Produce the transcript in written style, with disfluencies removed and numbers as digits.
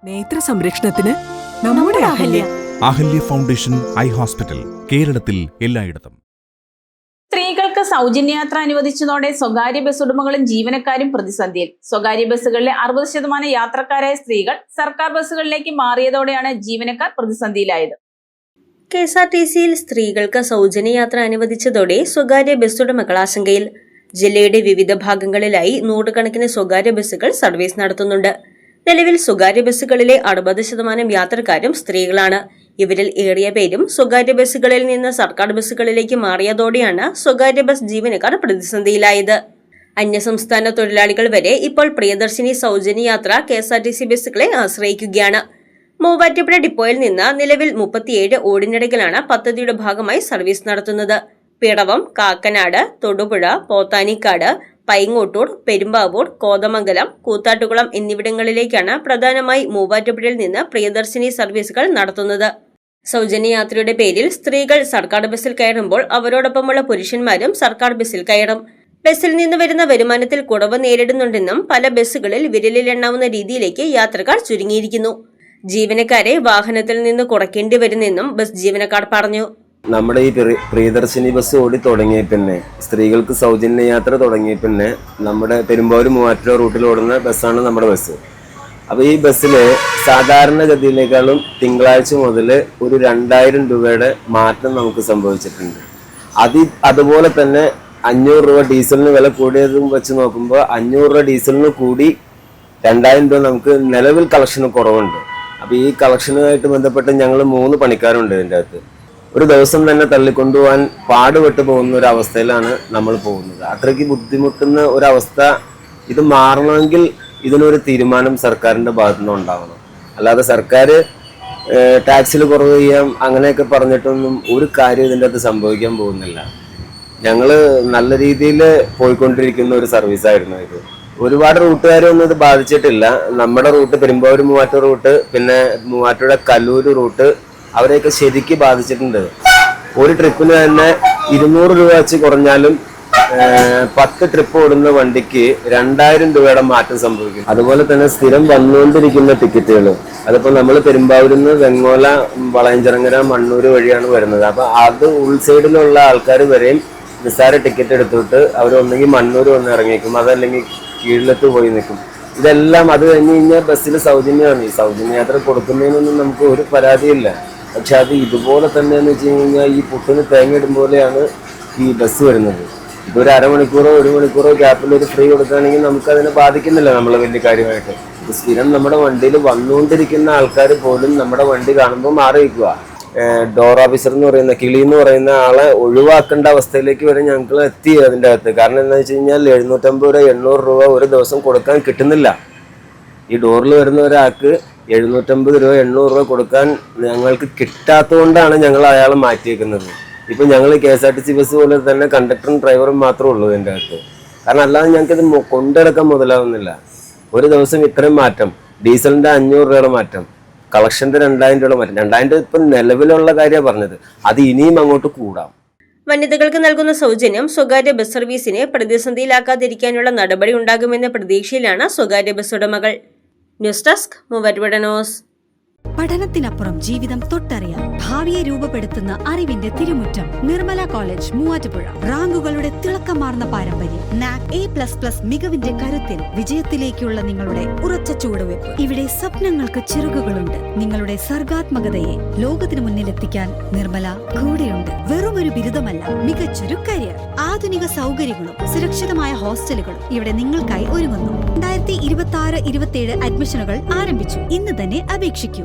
നേത്ര സംരക്ഷണത്തിന് നമ്മുടെ അഹല്യ ഫൗണ്ടേഷൻ ഐ ഹോസ്പിറ്റൽ, കേരളത്തിൽ എല്ലായിടത്തും. സ്ത്രീകൾക്ക് സൗജന്യയാത്ര അനുവദിച്ചതോടെ സ്വകാര്യ ബസ് ഉടമകളും ജീവനക്കാരും പ്രതിസന്ധിയിൽ. സ്വകാര്യ ബസ്സുകളിലെ 60% യാത്രക്കാരായ സ്ത്രീകൾ സർക്കാർ ബസ്സുകളിലേക്ക് മാറിയതോടെയാണ് ജീവനക്കാർ പ്രതിസന്ധിയിലായത്. KSRTCയിൽ സ്ത്രീകൾക്ക് സൗജന്യയാത്ര അനുവദിച്ചതോടെ സ്വകാര്യ ബസ് ഉടമകൾ ആശങ്കയിൽ. ജില്ലയുടെ വിവിധ ഭാഗങ്ങളിലായി നൂറുകണക്കിന് സ്വകാര്യ ബസ്സുകൾ സർവീസ് നടത്തുന്നുണ്ട്. നിലവിൽ സ്വകാര്യ ബസ്സുകളിലെ 60% യാത്രക്കാരും സ്ത്രീകളാണ്. ഇവരിൽ ഏറിയ പേരും സ്വകാര്യ ബസ്സുകളിൽ നിന്ന് സർക്കാർ ബസ്സുകളിലേക്ക് മാറിയതോടെയാണ് സ്വകാര്യ ബസ് ജീവനക്കാർ പ്രതിസന്ധിയിലായത്. അന്യസംസ്ഥാന തൊഴിലാളികൾ വരെ ഇപ്പോൾ പ്രിയദർശിനി സൗജന്യ യാത്ര KSRTC ബസ്സുകളെ ആശ്രയിക്കുകയാണ്. മൂവാറ്റുപുഴ ഡിപ്പോയിൽ നിന്ന് നിലവിൽ 37 ഓർഡിനറികളാണ് പദ്ധതിയുടെ ഭാഗമായി സർവീസ് നടത്തുന്നത്. പിറവം, കാക്കനാട്, തൊടുപുഴ, പോത്താനിക്കാട്, പൈങ്ങോട്ടൂർ, പെരുമ്പാവൂർ, കോതമംഗലം, കൂത്താട്ടുകുളം എന്നിവിടങ്ങളിലേക്കാണ് പ്രധാനമായി മൂവാറ്റുപുഴയിൽ നിന്ന് പ്രിയദർശിനി സർവീസുകൾ നടത്തുന്നത്. സൗജന്യയാത്രയുടെ പേരിൽ സ്ത്രീകൾ സർക്കാർ ബസ്സിൽ കയറുമ്പോൾ അവരോടൊപ്പമുള്ള പുരുഷന്മാരും സർക്കാർ ബസ്സിൽ കയറും. ബസ്സിൽ നിന്ന് വരുന്ന വരുമാനത്തിൽ കുറവ് നേരിടുന്നുണ്ടെന്നും പല ബസ്സുകളിൽ വിരലിലെണ്ണാവുന്ന രീതിയിലേക്ക് യാത്രക്കാർ ചുരുങ്ങിയിരിക്കുന്നു. ജീവനക്കാരെ വാഹനത്തിൽ നിന്ന് കുറയ്ക്കേണ്ടി വരുന്നെന്നും ബസ് ജീവനക്കാർ പറഞ്ഞു. നമ്മുടെ ഈ പ്രിയദർശിനി ബസ് ഓടി തുടങ്ങിയ പിന്നെ, സ്ത്രീകൾക്ക് സൗജന്യ യാത്ര തുടങ്ങിയ പിന്നെ നമ്മുടെ പെരുമ്പാവൂർ മൂവാറ്റുപുഴ റൂട്ടിൽ ഓടുന്ന ബസ്സാണ് നമ്മുടെ ബസ്. അപ്പോൾ ഈ ബസ്സിൽ സാധാരണഗതിയിലേക്കാളും തിങ്കളാഴ്ച മുതൽ ഒരു 2000 രൂപയുടെ മാറ്റം നമുക്ക് സംഭവിച്ചിട്ടുണ്ട്. അതുപോലെ തന്നെ 500 രൂപ ഡീസലിന് വില കൂടിയതും വെച്ച് നോക്കുമ്പോൾ 500 രൂപ ഡീസലിന് കൂടി 2000 രൂപ നമുക്ക് നിലവിൽ കളക്ഷന് കുറവുണ്ട്. അപ്പോൾ ഈ കളക്ഷനുമായിട്ട് ബന്ധപ്പെട്ട് ഞങ്ങൾ 3 പണിക്കാരുണ്ട് ഇതിൻ്റെ അകത്ത്. ഒരു ദിവസം തന്നെ തള്ളിക്കൊണ്ടുപോകാൻ പാടുപെട്ട് പോകുന്ന ഒരു അവസ്ഥയിലാണ് നമ്മൾ പോകുന്നത്. അത്രയ്ക്ക് ബുദ്ധിമുട്ടുന്ന ഒരവസ്ഥ. ഇത് മാറണമെങ്കിൽ ഇതിനൊരു തീരുമാനം സർക്കാരിൻ്റെ ഭാഗത്തുനിന്ന് ഉണ്ടാവണം. അല്ലാതെ സർക്കാർ ടാക്സിൽ കുറവ് ചെയ്യാം അങ്ങനെയൊക്കെ പറഞ്ഞിട്ടൊന്നും ഒരു കാര്യം ഇതിൻ്റെ അകത്ത് സംഭവിക്കാൻ പോകുന്നില്ല. ഞങ്ങൾ നല്ല രീതിയിൽ പോയിക്കൊണ്ടിരിക്കുന്ന ഒരു സർവീസായിരുന്നു ഇത്. ഒരുപാട് റൂട്ടുകാരൊന്നും ഇത് ബാധിച്ചിട്ടില്ല. നമ്മുടെ റൂട്ട് പെരുമ്പാവൂർ മൂവാറ്റുപുഴ റൂട്ട്, പിന്നെ മൂവാറ്റുപുഴ കല്ലൂർ റൂട്ട്, അവരെയൊക്കെ ശരിക്ക് ബാധിച്ചിട്ടുണ്ട്. ഒരു ട്രിപ്പിന് തന്നെ 200 രൂപ വെച്ച് കുറഞ്ഞാലും 10 ട്രിപ്പ് ഓടുന്ന വണ്ടിക്ക് 2000 രൂപയുടെ മാറ്റം സംഭവിക്കും. അതുപോലെ തന്നെ സ്ഥിരം വന്നുകൊണ്ടിരിക്കുന്ന ടിക്കറ്റുകൾ, അതിപ്പോൾ നമ്മൾ പെരുമ്പാവൂരിൽ നിന്ന് വെങ്ങോല, വളയഞ്ചിറങ്ങര, മണ്ണൂർ വഴിയാണ് വരുന്നത്. അപ്പോൾ അത് ഉൾസൈഡിലുള്ള ആൾക്കാർ വരെയും നിസ്സാര ടിക്കറ്റ് എടുത്തിട്ട് അവരൊന്നെങ്കിൽ മണ്ണൂർ വന്ന് ഇറങ്ങിക്കും, അതല്ലെങ്കിൽ കീഴിലത്ത് പോയി നിൽക്കും. ഇതെല്ലാം അത് കഴിഞ്ഞ് കഴിഞ്ഞാൽ ബസ്സിൽ സൗജന്യമാണ്. ഈ സൗജന്യ യാത്ര കൊടുക്കുന്നതിനൊന്നും നമുക്ക് ഒരു പരാതിയില്ല. പക്ഷെ അത് ഇതുപോലെ തന്നെ എന്ന് വെച്ച് കഴിഞ്ഞാൽ ഈ പുട്ടിന് തേങ്ങ ഇടുമ്പോലെയാണ് ഈ ബസ് വരുന്നത്. ഇപ്പോൾ ഒരു അരമണിക്കൂറോ 1 മണിക്കൂറോ ഗ്യാപ്പിൽ ഒരു ഫ്രീ കൊടുക്കുകയാണെങ്കിൽ നമുക്കതിനെ ബാധിക്കുന്നില്ല നമ്മൾ വലിയ കാര്യമായിട്ട്. സ്ഥിരം നമ്മുടെ വണ്ടിയിൽ വന്നുകൊണ്ടിരിക്കുന്ന ആൾക്കാർ പോലും നമ്മുടെ വണ്ടി കാണുമ്പോൾ മാറി വയ്ക്കുക. ഡോർ ഓഫീസർ എന്ന് പറയുന്ന കിളി എന്ന് പറയുന്ന ആളെ ഒഴിവാക്കേണ്ട അവസ്ഥയിലേക്ക് വരെ ഞങ്ങൾ എത്തി അതിൻ്റെ അകത്ത്. കാരണം എന്താ വെച്ച് കഴിഞ്ഞാൽ 750 രൂപ 800 രൂപ ഒരു ദിവസം കൊടുക്കാൻ കിട്ടുന്നില്ല. ഈ ഡോറിൽ വരുന്ന ഒരാൾക്ക് 750 രൂപ 800 രൂപ കൊടുക്കാൻ ഞങ്ങൾക്ക് കിട്ടാത്തതുകൊണ്ടാണ് ഞങ്ങൾ അയാളെ മാറ്റിയേക്കുന്നത്. ഇപ്പം ഞങ്ങൾ KSRTC ബസ് പോലെ തന്നെ കണ്ടക്ടറും ഡ്രൈവറും മാത്രമേ ഉള്ളൂ ഇതിൻ്റെ അകത്ത്. കാരണം അല്ലാതെ ഞങ്ങൾക്കിത് കൊണ്ടെടുക്കാൻ മുതലാവുന്നില്ല. ഒരു ദിവസം ഇത്രയും മാറ്റം, ഡീസലിൻ്റെ 500 രൂപയുടെ മാറ്റം, കളക്ഷൻ്റെ 2000 രൂപയുടെ മാറ്റം. 2000 ഇപ്പം നിലവിലുള്ള കാര്യമാണ് പറഞ്ഞത്. അത് ഇനിയും അങ്ങോട്ട് കൂടാം. വനിതകൾക്ക് നൽകുന്ന സൗജന്യം സ്വകാര്യ ബസ് സർവീസിനെ പ്രതിസന്ധിയിലാക്കാതിരിക്കാനുള്ള നടപടി ഉണ്ടാകുമെന്ന പ്രതീക്ഷയിലാണ് സ്വകാര്യ ബസ് ഉടമകൾ. News desk Muvattupuzha news. പഠനത്തിനപ്പുറം ജീവിതം തൊട്ടറിയാം. ഭാവിയെ രൂപപ്പെടുത്തുന്ന അറിവിന്റെ തിരുമുറ്റം നിർമ്മല കോളേജ് മൂവാറ്റുപുഴ. റാങ്കുകളുടെ തിളക്കമാർന്ന പാരമ്പര്യം, NAC A++ മികവിന്റെ കരുത്തിൽ വിജയത്തിലേക്കുള്ള നിങ്ങളുടെ ഉറച്ച ചുവടുവെപ്പ്. ഇവിടെ സ്വപ്നങ്ങൾക്ക് ചിറകുകളുണ്ട്. നിങ്ങളുടെ സർഗാത്മകതയെ ലോകത്തിന് മുന്നിലെത്തിക്കാൻ നിർമ്മല കൂടെയുണ്ട്. വെറുമൊരു ബിരുദമല്ല, മികച്ചൊരു കരിയർ. ആധുനിക സൗകര്യങ്ങളും സുരക്ഷിതമായ ഹോസ്റ്റലുകളും ഇവിടെ നിങ്ങൾക്കായി ഒരുങ്ങുന്നു. 2026-27 അഡ്മിഷനുകൾ ആരംഭിച്ചു. ഇന്ന് തന്നെ അപേക്ഷിക്കൂ.